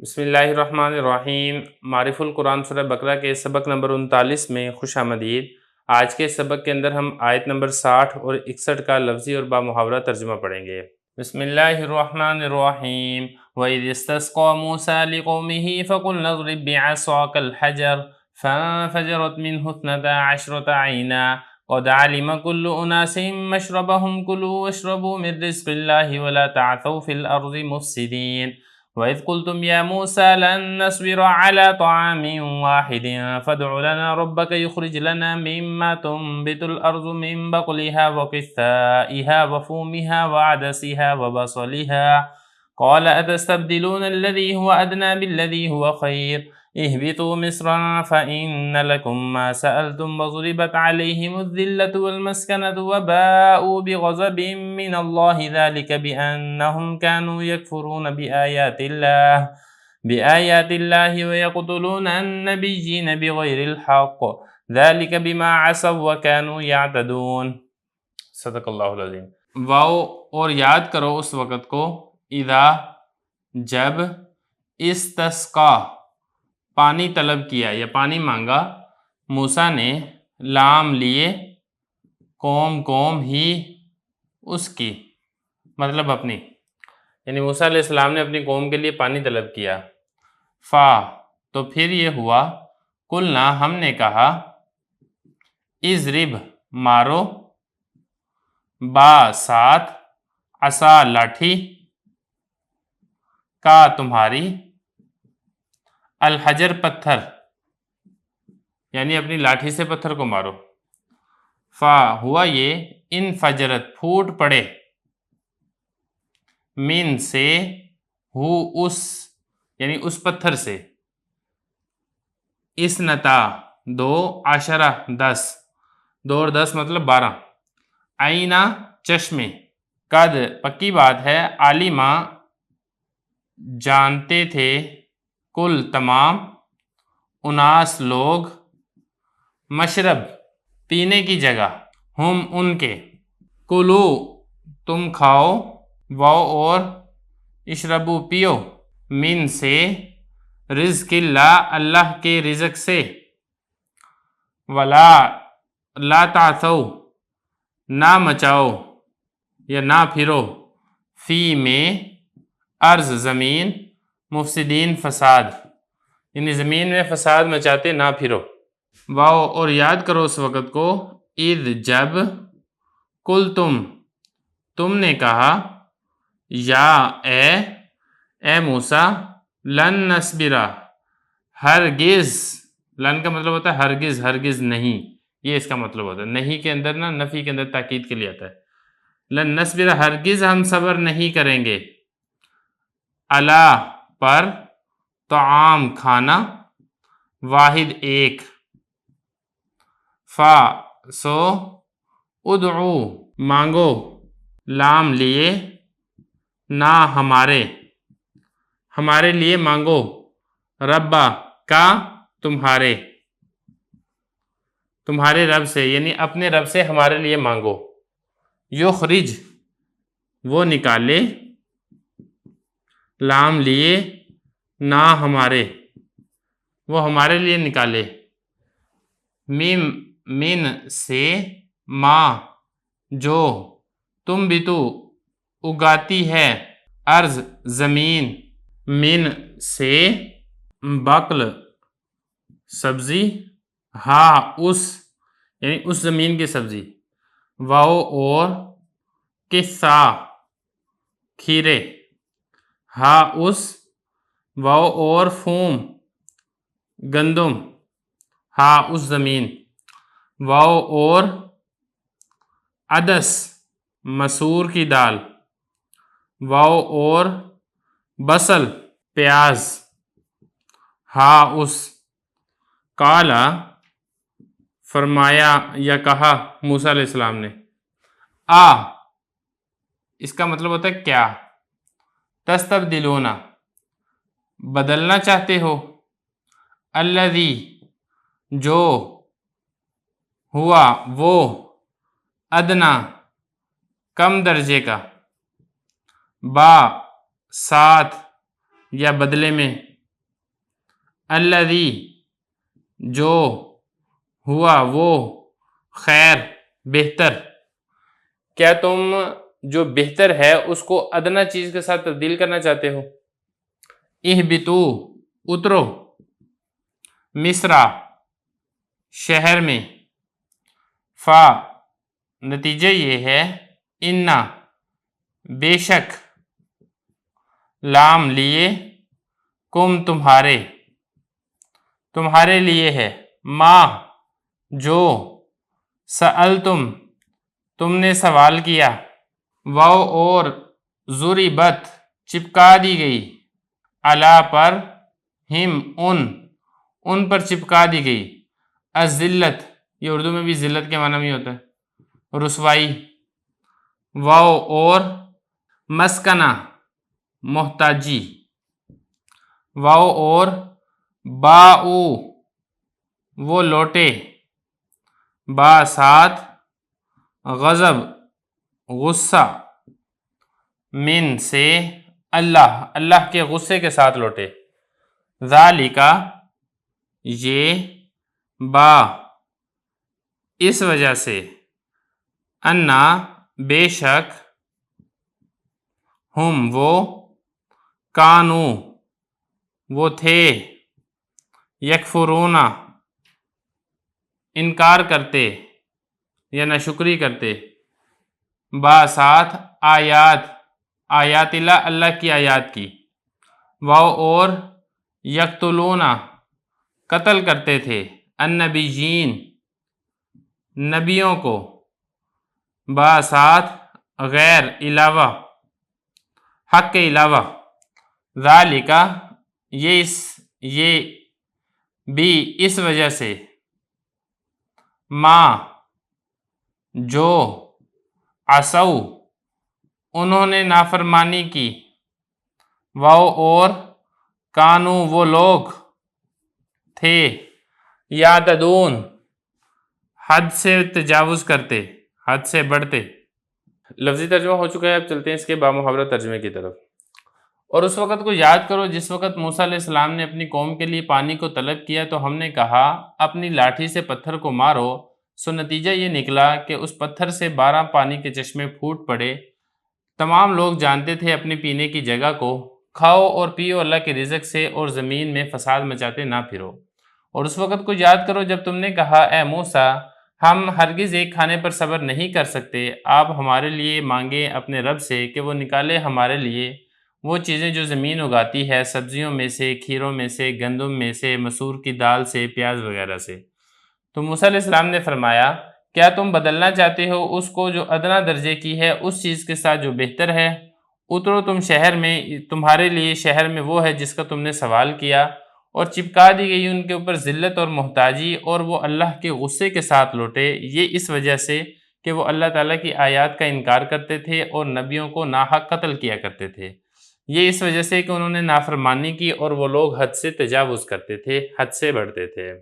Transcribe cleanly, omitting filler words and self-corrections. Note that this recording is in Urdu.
بسم اللہ الرحمن الرحیم۔ معرف القرآن سورہ بقرہ کے سبق نمبر 39 میں خوش آمدید۔ آج کے سبق کے اندر ہم آیت نمبر 60 اور 61 کا لفظی اور بامحاورہ ترجمہ پڑھیں گے۔ بسم اللہ الرحمن الرحیم۔ وَإِذِ اسْتَسْقَىٰ مُوسَىٰ لِقَوْمِهِ فَقُلْنَا اضْرِب بِّعَصَاكَ الْحَجَرَ فَانفَجَرَتْ مِنْهُ اثْنَتَا عَشْرَةَ عَيْنًا قَدْ عَلِمَ كُلُّ أُنَاسٍ مَّشْرَبَهُمْ كُلُوا وَاشْرَبُوا مِن رِّزْقِ اللَّهِ وَلَا تَعْثَوْا فِي الْأَرْضِ مُفْسِدِينَ وَإِذْ قُلْتُمْ يَا مُوسَىٰ لَن نَّصْبِرَ عَلَىٰ طَعَامٍ وَاحِدٍ فَادْعُ لَنَا رَبَّكَ يُخْرِجْ لَنَا مِمَّا تُنبِتُ الْأَرْضُ مِن بَقْلِهَا وَقِثَّائِهَا وَفُومِهَا وَعَدَسِهَا وَبَصَلِهَا قَالَ أَتَسْتَبْدِلُونَ الَّذِي هُوَ أَدْنَىٰ بِالَّذِي هُوَ خَيْرٌ اهْبِطُوا مِصْرًا فَإِنَّ لَكُم مَّا سَأَلْتُمْ وَضُرِبَتْ عَلَيْهِمُ الذِّلَّةُ وَالْمَسْكَنَةُ وَبَاءُوا بِغَضَبٍ مِّنَ اللَّهِ ذَٰلِكَ بِأَنَّهُمْ كَانُوا يَكْفُرُونَ بِآيَاتِ اللَّهِ وَيَقْتُلُونَ النَّبِيِّينَ بِغَيْرِ الْحَقِّ ذَٰلِكَ بِمَا عَصَوا وَّكَانُوا يَعْتَدُونَ۔ صدق اللہ العظیم۔ واؤ اور یاد کرو اس وقت کو اذا جب استسقا پانی طلب کیا یا پانی مانگا موسیٰ نے لام لیے قوم ہی اس کی مطلب اپنی، یعنی موسیٰ علیہ السلام نے اپنی قوم کے لیے پانی طلب کیا۔ فا تو پھر یہ ہوا قلنا ہم نے کہا اضرب مارو با ساتھ عصا لاٹھی کا تمہاری الحجر پتھر یعنی اپنی لاٹھی سے پتھر کو مارو۔ فا ہوا یہ انفجرت پھوٹ پڑے من سے ہو اس یعنی اس پتھر سے اسنتا دو عشرہ 10 2 اور 10 مطلب 12 عینا چشمے قد پکی بات ہے عالمہ جانتے تھے کل تمام اناس لوگ مشرب پینے کی جگہ ہم ان کے کلو تم کھاؤ واؤ اور اشربو پیو من سے رزق اللہ کے رزق سے ولا لا تعثو نہ مچاؤ یا نہ پھرو فی میں ارض زمین مفسدین فساد یعنی زمین میں فساد مچاتے نہ پھرو۔ واؤ اور یاد کرو اس وقت کو اذ جب کل تم نے کہا یا اے موسیٰ لن نصبرا ہرگز لن کا مطلب ہوتا ہے ہرگز نہیں، یہ اس کا مطلب ہوتا ہے نہیں کے اندر نا نفی کے اندر تاکید کے لیے آتا ہے۔ لن نصبرا ہرگز ہم صبر نہیں کریں گے اللہ پر طعام کھانا واحد ایک فا سو ادعو مانگو لام لیے نہ ہمارے لیے مانگو ربا کا تمہارے رب سے یعنی اپنے رب سے ہمارے لیے مانگو یخرج وہ نکالے لام لیے نہ وہ ہمارے لیے نکالے من سے ما جو تم بھی تو اگاتی ہے ارض زمین من سے بقل سبزی ہاں اس یعنی اس زمین کی سبزی واؤ اور قصہ کھیرے ہاں اس واؤ اور فوم گندم ہاں اس زمین واؤ اور عدس مسور کی دال واؤ اور بصل پیاز ہاں اس قالا فرمایا یا کہا موسیٰ علیہ السلام نے اس کا مطلب ہوتا ہے کیا تستبدلون بدلنا چاہتے ہو الذی جو ہوا وہ ادنا کم درجے کا با ساتھ یا بدلے میں، الذی جو، ہوا وہ، خیر بہتر، کیا تم جو بہتر ہے اس کو ادنا چیز کے ساتھ تبدیل کرنا چاہتے ہو؟ اہبتو اترو، مصرا شہر میں، فا نتیجہ یہ ہے، انا بے شک، لام لیے، کم تمہارے لیے ہے، ما جو، سألتم تم نے سوال کیا، واو اور ضربت چپکا دی گئی، علا پر، ہم ان پر چپکا دی گئی، الذلت یہ اردو میں بھی ذلت کے معنی میں ہوتا ہے، رسوائی، واو اور مسکنہ محتاجی، واو اور باؤ وہ لوٹے، با ساتھ، غضب غصہ، من سے، اللہ کے غصے کے ساتھ لوٹے، ذالک یہ، با اس وجہ سے، انا بے شک، ہم وہ، کانو وہ تھے، یکفرون انکار کرتے یا ناشکری کرتے، با ساتھ، آیات اللہ کی آیات کی، واو اور یقتلون قتل کرتے تھے، النبیین نبیوں کو، با ساتھ، غیر علاوہ، حق کے علاوہ، ذالک یہ بھی اس وجہ سے، ما جو، عصو انہوں نے نافرمانی کی، واو اور کانو وہ لوگ تھے، یعتدون حد سے تجاوز کرتے، حد سے بڑھتے۔ لفظی ترجمہ ہو چکا ہے، اب چلتے ہیں اس کے بامحاورہ ترجمے کی طرف۔ اور اس وقت کو یاد کرو جس وقت موسیٰ علیہ السلام نے اپنی قوم کے لیے پانی کو طلب کیا تو ہم نے کہا اپنی لاٹھی سے پتھر کو مارو، سو نتیجہ یہ نکلا کہ اس پتھر سے 12 پانی کے چشمے پھوٹ پڑے۔ تمام لوگ جانتے تھے اپنے پینے کی جگہ کو، کھاؤ اور پیو اللہ کے رزق سے اور زمین میں فساد مچاتے نہ پھرو۔ اور اس وقت کو یاد کرو جب تم نے کہا اے موسیٰ ہم ہرگز ایک کھانے پر صبر نہیں کر سکتے، آپ ہمارے لیے مانگیں اپنے رب سے کہ وہ نکالے ہمارے لیے وہ چیزیں جو زمین اگاتی ہے، سبزیوں میں سے، کھیروں میں سے، گندم میں سے، مسور کی دال سے، پیاز وغیرہ سے۔ تو موسیٰ علیہ السلام نے فرمایا کیا تم بدلنا چاہتے ہو اس کو جو ادنا درجے کی ہے اس چیز کے ساتھ جو بہتر ہے؟ اترو تم شہر میں، تمہارے لیے شہر میں وہ ہے جس کا تم نے سوال کیا، اور چپکا دی گئی ان کے اوپر ذلت اور محتاجی، اور وہ اللہ کے غصے کے ساتھ لوٹے، یہ اس وجہ سے کہ وہ اللہ تعالیٰ کی آیات کا انکار کرتے تھے اور نبیوں کو ناحق قتل کیا کرتے تھے، یہ اس وجہ سے کہ انہوں نے نافرمانی کی اور وہ لوگ حد سے تجاوز کرتے تھے، حد سے بڑھتے تھے۔